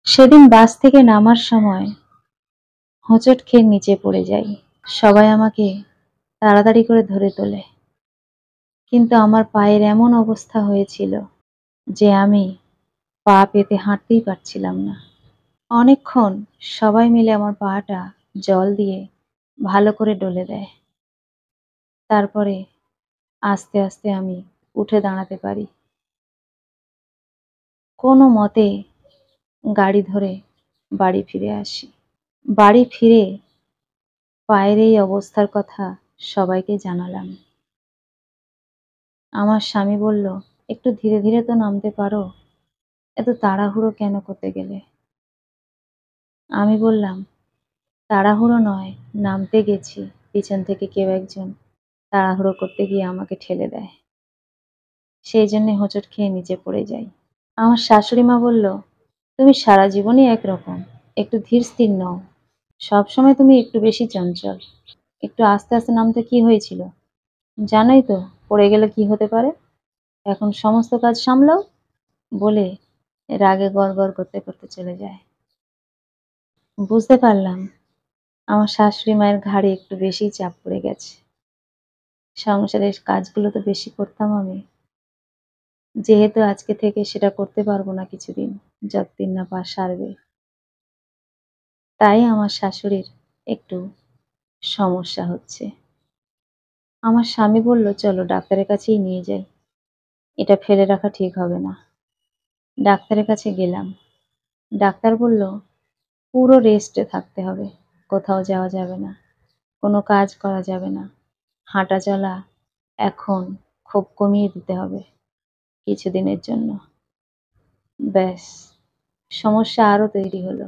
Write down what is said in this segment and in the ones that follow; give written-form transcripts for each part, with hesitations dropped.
সেদিন বাস থেকে নামার সময় হোঁচট খেয়ে নিচে পড়ে যাই। সবাই আমাকে তাড়াতাড়ি করে ধরে তোলে, কিন্তু আমার পায়ের এমন অবস্থা হয়েছিল যে আমি পা পেতে হাঁটতেই পারছিলাম না। অনেকক্ষণ সবাই মিলে আমার পাটা জল দিয়ে ভালো করে ডলে দেয়। তারপরে আস্তে আস্তে আমি উঠে দাঁড়াতে পারি। কোনো মতে গাড়ি ধরে বাড়ি ফিরে আসি। বাড়ি ফিরে পায়ের এই অবস্থার কথা সবাইকে জানালাম। আমার স্বামী বলল, একটু ধীরে ধীরে তো নামতে পারো, এত তাড়াহুড়ো কেন করতে গেলে? আমি বললাম, তাড়াহুড়ো নয়, নামতে গেছি, পিছন থেকে কেউ একজন তাড়াহুড়ো করতে গিয়ে আমাকে ঠেলে দেয়, সেই জন্যে হোঁচট খেয়ে নিচে পড়ে যাই। আমার শাশুড়ি মা বলল, তুমি সারা জীবনই একরকম, একটু ধীর স্থির নও, সবসময় তুমি একটু বেশি চঞ্চল। একটু আস্তে আস্তে নামতে কি হয়েছিল? জানোই তো পড়ে গেলে কি হতে পারে। এখন সমস্ত কাজ সামলাও, বলে রাগে গড়গড় করতে করতে চলে যায়। বুঝতে পারলাম আমার শাশুড়ি মায়ের ঘাড়ে একটু বেশি চাপ পড়ে গেছে। সংসারের কাজগুলো তো বেশি করতাম আমি, যেহেতু আজকে থেকে সেটা করতে পারবো না কিছুদিন, যতদিন না পা সারবে। তাই আমার শাশুড়ির একটু সমস্যা হচ্ছে। আমার স্বামী বলল, চলো ডাক্তারের কাছেই নিয়ে যাই, এটা ফেলে রাখা ঠিক হবে না। ডাক্তারের কাছে গেলাম। ডাক্তার বলল, পুরো রেস্টে থাকতে হবে, কোথাও যাওয়া যাবে না, কোনো কাজ করা যাবে না, হাঁটা চলা এখন খুব কমিয়ে দিতে হবে কিছুদিনের জন্য। ব্যাস, সমস্যা আরো তৈরি হলো।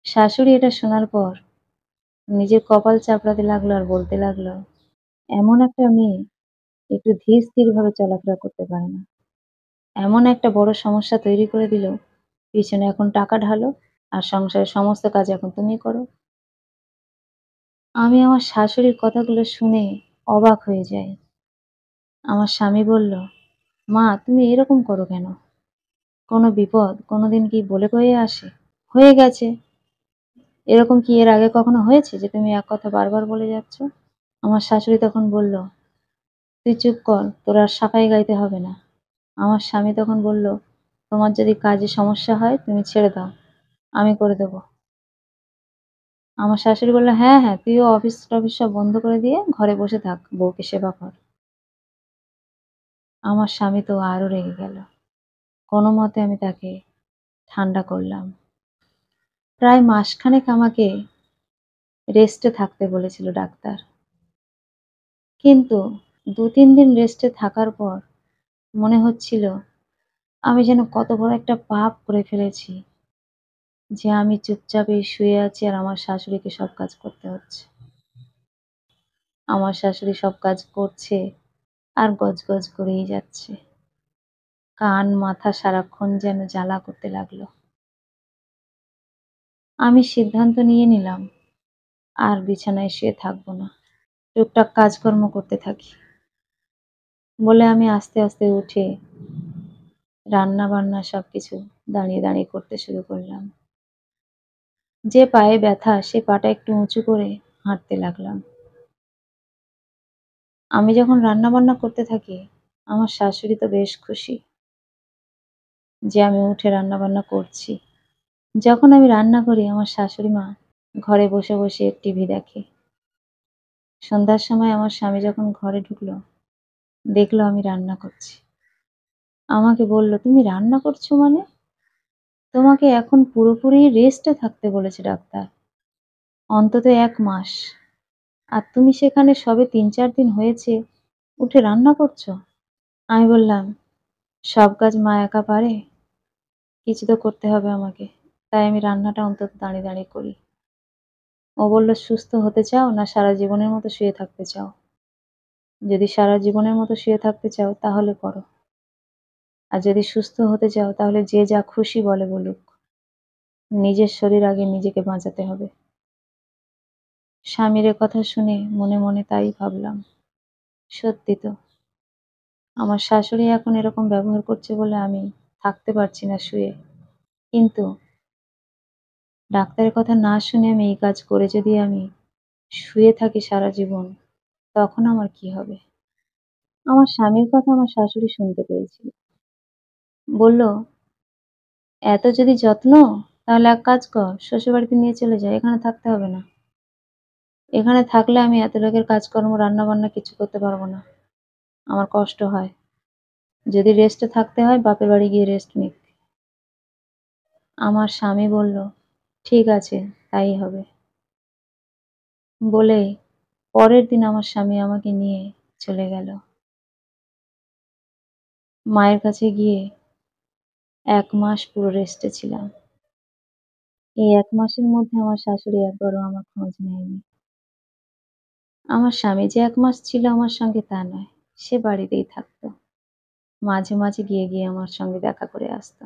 শাশুড়ি এটা শোনার পর নিজের কপাল চাপড়াতে লাগলো আর বলতে লাগলো, এমন একটা মেয়ে একটু ধীর স্থির ভাবে চলাফেরা করতে পারে না, এমন একটা বড় সমস্যা তৈরি করে দিল, পিছনে এখন টাকা ঢালো আর সংসারের সমস্ত কাজ এখন তুমি করো। আমি আমার শাশুড়ির কথাগুলো শুনে অবাক হয়ে যাই। আমার স্বামী বলল, মা তুমি এরকম করো কেন? কোনো বিপদ কোনোদিন কি বলে কয়ে আসে? হয়ে গেছে, এরকম কি এর আগে কখনো হয়েছে যে তুমি এক কথা বারবার বলে যাচ্ছ? আমার শাশুড়ি তখন বলল, তুই চুপ কর, তোর আর সাফাই গাইতে হবে না। আমার স্বামী তখন বলল, তোমার যদি কাজে সমস্যা হয় তুমি ছেড়ে দাও, আমি করে দেবো। আমার শাশুড়ি বলল, হ্যাঁ হ্যাঁ, তুইও অফিস টফিস সব বন্ধ করে দিয়ে ঘরে বসে থাক, বউকে সেবা কর। আমার স্বামী তো আরো রেগে গেল। কোনো মতে আমি তাকে ঠান্ডা করলাম। প্রায় মাসখানেক আমাকে রেস্টে থাকতে বলেছিল ডাক্তার, কিন্তু 2-3 দিন রেস্টে থাকার পর মনে হচ্ছিল আমি যেন কত বড় একটা পাপ করে ফেলেছি, যে আমি চুপচাপ এই শুয়ে আছি আর আমার শাশুড়িকে সব কাজ করতে হচ্ছে। আমার শাশুড়ি সব কাজ করছে আর গজগজ করেই যাচ্ছে। কান মাথা সারাক্ষণ যেন জ্বালা করতে লাগলো। আমি সিদ্ধান্ত নিয়ে নিলাম আর বিছানায় শুয়ে থাকবো না, টুকটাক কাজকর্ম করতে থাকি বলে আমি আস্তে আস্তে উঠে রান্না বান্না সবকিছু দাঁড়িয়ে দাঁড়িয়ে করতে শুরু করলাম। যে পায়ে ব্যথা সে পাটা একটু উঁচু করে হাঁটতে লাগলাম। আমি যখন রান্না বান্না করতে থাকি আমার শাশুড়ি তো বেশ খুশি যে আমি উঠে রান্না বান্না করছি। যখন আমি রান্না করি আমার শাশুড়ি মা ঘরে বসে বসে টিভি দেখে। সন্ধ্যার সময় আমার স্বামী যখন ঘরে ঢুকলো, দেখলো আমি রান্না করছি, আমাকে বলল, তুমি রান্না করছো মানে? তোমাকে এখন পুরোপুরি রেস্টে থাকতে বলেছে ডাক্তার, অন্তত 1 মাস, আর তুমি সেখানে সবে 3-4 দিন হয়েছে উঠে রান্না করছো? আমি বললাম, সব কাজ মা একা পারে, কিছু তো করতে হবে আমাকে, তাই আমি রান্নাটা অন্তত দাঁড়িয়ে দাঁড়িয়ে করি। ও বলল, সুস্থ হতে চাও না সারা জীবনের মতো শুয়ে থাকতে চাও? যদি সারা জীবনের মতো শুয়ে থাকতে চাও তাহলে করো, আর যদি সুস্থ হতে চাও তাহলে যে যা খুশি বলে বলুক, নিজের শরীর আগে নিজেকে বাঁচাতে হবে। স্বামীর কথা শুনে মনে মনে তাই ভাবলাম, সত্যি তো, আমার শাশুড়ি এখন এরকম ব্যবহার করছে বলে আমি থাকতে পারছি না শুয়ে। কিন্তু ডাক্তারের কথা না শুনে আমি এই কাজ করে যদি আমি শুয়ে থাকি সারা জীবন, তখন আমার কি হবে? আমার স্বামীর কথা আমার শাশুড়ি শুনতে পেয়েছিল। বলল, "এত যদি যত্ন, তাহলে এক কাজ কর, শ্বশুরবাড়িতে নিয়ে চলে যা। এখানে থাকতে হবে না। এখানে থাকলে আমি এত লোকের কাজকর্ম, রান্না-বান্না কিছু করতে পারব না। আমার কষ্ট হয়। যদি রেস্টে থাকতে হয়, বাপের বাড়ি গিয়ে রেস্ট নিক।" আমার স্বামী বলল, "ঠিক আছে, তাই হবে।" বলে পরের দিন আমার স্বামী আমাকে নিয়ে চলে গেল। মায়ের কাছে গিয়ে ১ মাস পুরো রেস্টে ছিলাম। এই ১ মাসের মধ্যে আমার শাশুড়ি একবারও আমার খোঁজ নেয়নি। আমার স্বামী যে ১ মাস ছিল আমার সঙ্গে তা নয়। সে বাড়িতেই থাকত। মাঝে, মাঝে গিয়ে আমার সঙ্গে দেখা করে আসত।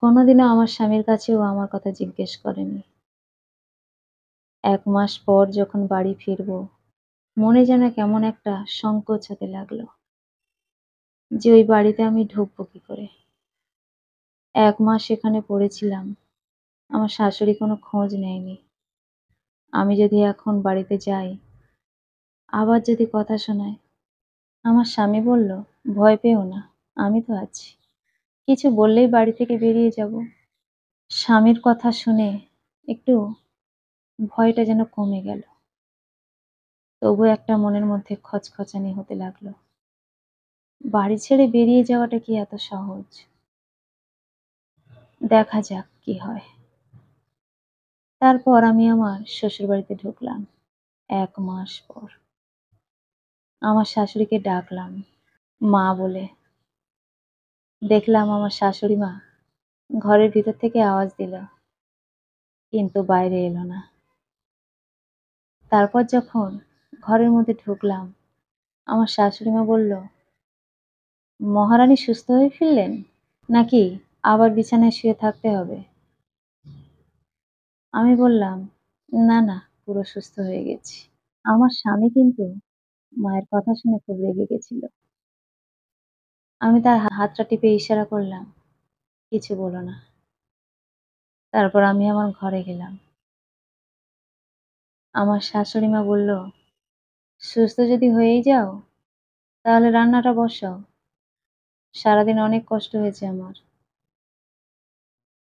কোনোদিনও আমার স্বামীর কাছেও আমার কথা জিজ্ঞেস করেনি। ১ মাস পর যখন বাড়ি ফিরব, মনে যেন কেমন একটা সংকোচ হতে লাগলো যে ওই বাড়িতে আমি ঢুকবো কি করে? ১ মাস সেখানে পড়েছিলাম। আমার শাশুড়ি কোনো খোঁজ নেয়নি। আমি যদি এখন বাড়িতে যাই, আবার যদি কথা শোনায়, আমার স্বামী বলল, "ভয় পেও না, আমি তো আছি। কিছু বললেই বাড়ি থেকে বেরিয়ে যাব।" স্বামীর কথা শুনে একটু ভয়টা যেন কমে গেল। তবুও একটা মনের মধ্যে খচখচানি হতে লাগলো। বাড়ি ছেড়ে বেরিয়ে যাওয়াটা কি এত সহজ? দেখা যাক কি হয়। তারপর আমি আমার শ্বশুরবাড়িতে ঢুকলাম ১ মাস পর। আমার শাশুড়িকে ডাকলাম মা বলে। দেখলাম আমার শাশুড়ি মা ঘরের ভিতর থেকে আওয়াজ দিল, কিন্তু বাইরে এলো না। তারপর যখন ঘরের মধ্যে ঢুকলাম, আমার শাশুড়ি মা বলল, "মহারানী সুস্থ হয়ে ফিরলেন? নাকি আবার বিছানায় শুয়ে থাকতে হবে?" আমি বললাম, "না, না, পুরো সুস্থ হয়ে গেছি।" আমার স্বামী কিন্তু মায়ের কথা শুনে খুব রেগে গেছিল। আমি তার হাতটা টিপে ইশারা করলাম, "কিছু বলো না।" তারপর আমি আমার ঘরে গেলাম। আমার শাশুড়ি মা বলল, "সুস্থ যদি হয়েই যাও, তাহলে রান্নাটা বসাও। সারাদিন অনেক কষ্ট হয়েছে আমার।"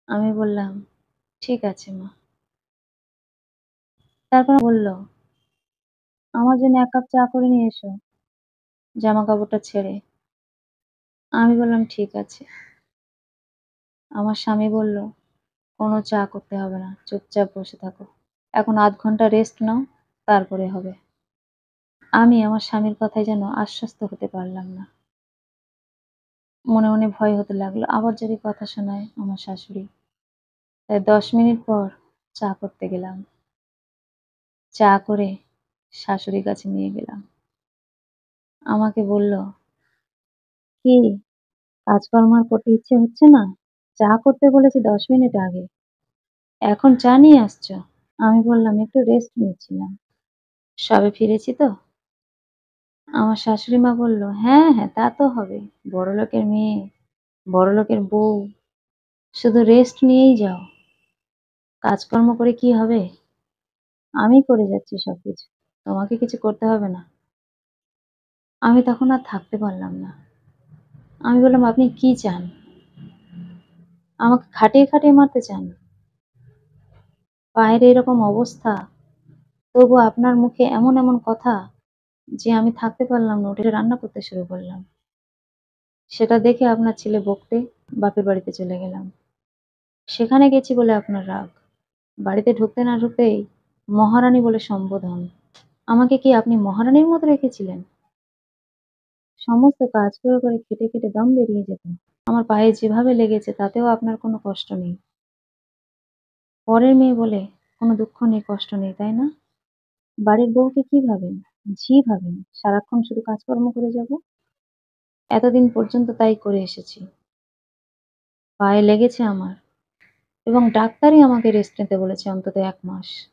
আমি বললাম, "ঠিক আছে মা।" তারপর বলল, "আমার জন্য ১ কাপ চা করে নিয়ে এসো, জামাকাপড়টা ছেড়ে।" আমি বললাম, "ঠিক আছে।" আমার স্বামী বলল, "কোনো চা করতে হবে না। চুপচাপ বসে থাকো। এখন ০.৫ ঘন্টা রেস্ট নাও, তারপরে হবে।" আমি আমার স্বামীর কথায় যেন আশ্বস্ত হতে পারলাম না। মনে, মনে ভয় হতে লাগলো। আবার যদি কথা শোনায় আমার শাশুড়ি। তাই ১০ মিনিট পর চা করতে গেলাম। চা করে শাশুড়ির কাছে নিয়ে গেলাম। আমাকে বলল, "কি কাজকর্ম আর করতে ইচ্ছে হচ্ছে না? চা করতে বলেছি ১০ মিনিট আগে। এখন চা নিয়ে আসছো?" আমি বললাম, "একটু রেস্ট নিচ্ছিলাম। সবে ফিরেছি তো।" আমার শাশুড়ি মা বলল, "হ্যাঁ, হ্যাঁ, তা তো হবেই। বড়লোকের মেয়ে, বড়লোকের বউ, শুধু রেস্ট নিয়েই যাও। কাজকর্ম করে কি হবে? আমি করে যাচ্ছি সবকিছু। তোমাকে কিছু করতে হবে না।" আমি তখন আর থাকতে পারলাম না। আমি বললাম, "আপনি কি চান? আমাকে খাটিয়ে, খাটিয়ে মারতে চান? পায়ের এরকম অবস্থা, তবুও আপনার মুখে এমন, এমন কথা যে আমি থাকতে পারলাম না, উঠে রান্না করতে শুরু করলাম। সেটা দেখে আপনার ছেলে বকতে বাপের বাড়িতে চলে গেলাম। সেখানে গেছি বলে আপনার রাগ। বাড়িতে ঢুকতে না ঢুকতেই মহারানী বলে সম্বোধন। আমাকে কি আপনি মহারানীর মতো রেখেছিলেন? সমস্ত কাজ করে, করে খেটে, খেটে দম বেরিয়ে যেত। আমার পায়ে যেভাবে লেগেছে তাতেও আপনার কোনো কষ্ট নেই। পরের মেয়ে বলে কোনো দুঃখ নেই, কষ্ট নেই, তাই না? বাড়ির বউকে কি ভাবেন? ঝি ভাবেন। সারাক্ষণ শুধু কাজকর্ম করে যাব। এতদিন পর্যন্ত তাই করে এসেছি। পায়ে লেগেছে আমার এবং ডাক্তারই আমাকে রেস্ট নিতে বলেছে অন্তত ১ মাস।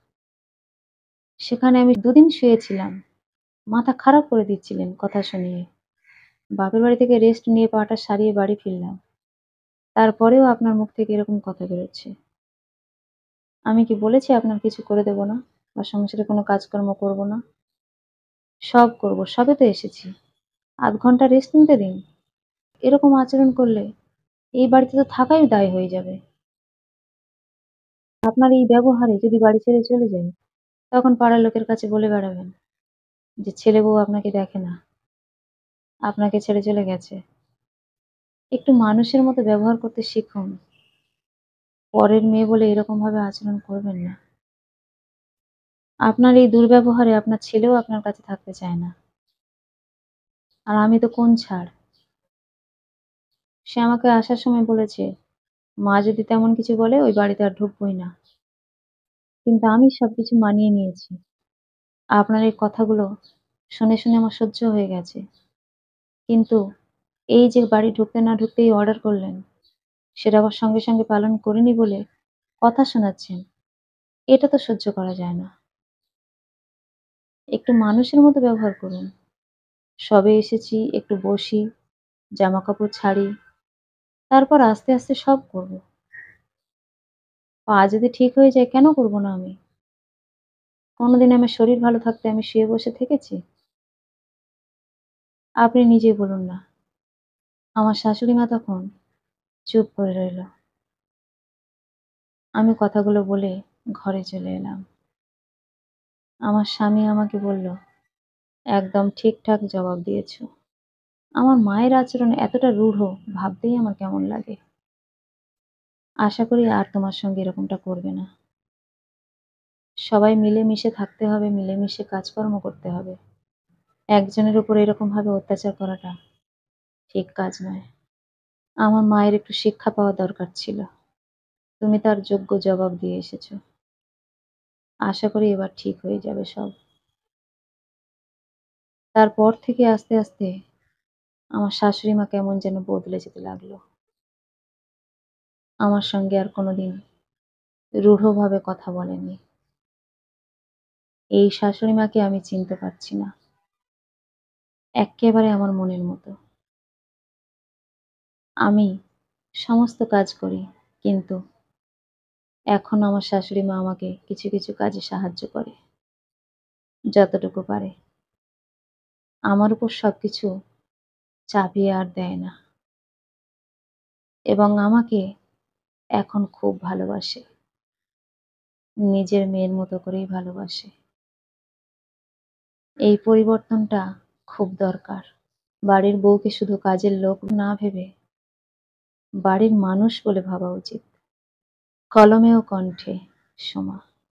সেখানে আমি ২ দিন শুয়েছিলাম। মাথা খারাপ করে দিচ্ছিলেন কথা শুনিয়ে। বাপের বাড়ি থেকে রেস্ট নিয়ে পাটা সারিয়ে বাড়ি ফিরলাম। তারপরেও আপনার মুখ থেকে এরকম কথা বেরোচ্ছে। আমি কি বলেছি আপনার কিছু করে দেব না বা সংসারে কোনো কাজকর্ম করব না? সব করব, সবে তো এসেছি। ০.৫ ঘন্টা রেস্ট নিতে দিন। এরকম আচরণ করলে এই বাড়িতে তো থাকাই দায় হয়ে যাবে। আপনার এই ব্যবহারে যদি বাড়ি ছেড়ে চলে যাই, তখন পাড়ার লোকের কাছে বলে বেড়াবেন যে ছেলে বউ আপনাকে দেখে না, আপনাকে ছেড়ে চলে গেছে। একটু মানুষের মতো ব্যবহার করতে শিখুন। পরের মেয়ে বলে এরকমভাবে আচরণ করবেন না। আপনার এই দুর্ব্যবহারে আপনার ছেলেও আপনার কাছে থাকতে চায় না। আর আমি তো কোন ছাড়? সে আমাকে আসার সময় বলেছে, মা যদি তেমন কিছু বলে ওই বাড়িতে আর ঢুকবোই না। কিন্তু আমি সবকিছু মানিয়ে নিয়েছি। আপনার এই কথাগুলো শুনে আমার সহ্য হয়ে গেছে। কিন্তু এই যে বাড়ি ঢুকতে না ঢুকতেই অর্ডার করলেন, সেটা আবার সঙ্গে পালন করিনি বলে কথা শোনাচ্ছেন। এটা তো সহ্য করা যায় না। একটু মানুষের মতো ব্যবহার করুন। সবে এসেছি, একটু বসি, জামাকাপড় ছাড়ি, তারপর আস্তে সব করব। পা যদি ঠিক হয়ে যায় কেন করব না আমি? কোনদিন আমার শরীর ভালো থাকতে আমি শুয়ে বসে থেকেছি? আপনি নিজেই বলুন না। আমার শাশুড়ি মা তখন চুপ করে রইল। আমি কথাগুলো বলে ঘরে চলে এলাম। আমার স্বামী আমাকে বলল, "একদম ঠিকঠাক জবাব দিয়েছ।" আমার মায়ের আচরণ এতটা রূঢ় ভাবতেই আমার কেমন লাগে। আশা করি আর তোমার সঙ্গে এরকমটা করবে না। সবাই মিলেমিশে থাকতে হবে, মিলেমিশে কাজকর্ম করতে হবে। একজনের উপর এরকমভাবে অত্যাচার করাটা ঠিক কাজ নয়। আমার মায়ের একটু শিক্ষা পাওয়া দরকার ছিল। তুমি তার যোগ্য জবাব দিয়ে এসেছ। আশা করি এবার ঠিক হয়ে যাবে সব। তারপর থেকে আস্তে আমার শাশুড়ি মা কেমন যেন বদলে যেতে লাগলো। আমার সঙ্গে আর কোনোদিন রূঢ়ভাবে কথা বলেনি। এই শাশুড়ি মাকে আমি চিনতে পারছি না। এক্কেবারে আমার মনের মতো। আমি সমস্ত কাজ করি, কিন্তু এখন আমার শাশুড়ি মা আমাকে কিছু কাজে সাহায্য করে, যতটুকু পারে। আমার উপর সবকিছু চাপিয়ে আর দেয় না এবং আমাকে এখন খুব ভালোবাসে। নিজের মেয়ের মতো করেই ভালোবাসে। এই পরিবর্তনটা খুব দরকার। বাড়ির বউকে শুধু কাজের লোক না ভেবে বাড়ির মানুষ বলে ভাবা উচিত। কলমে ও কণ্ঠে, সোমা।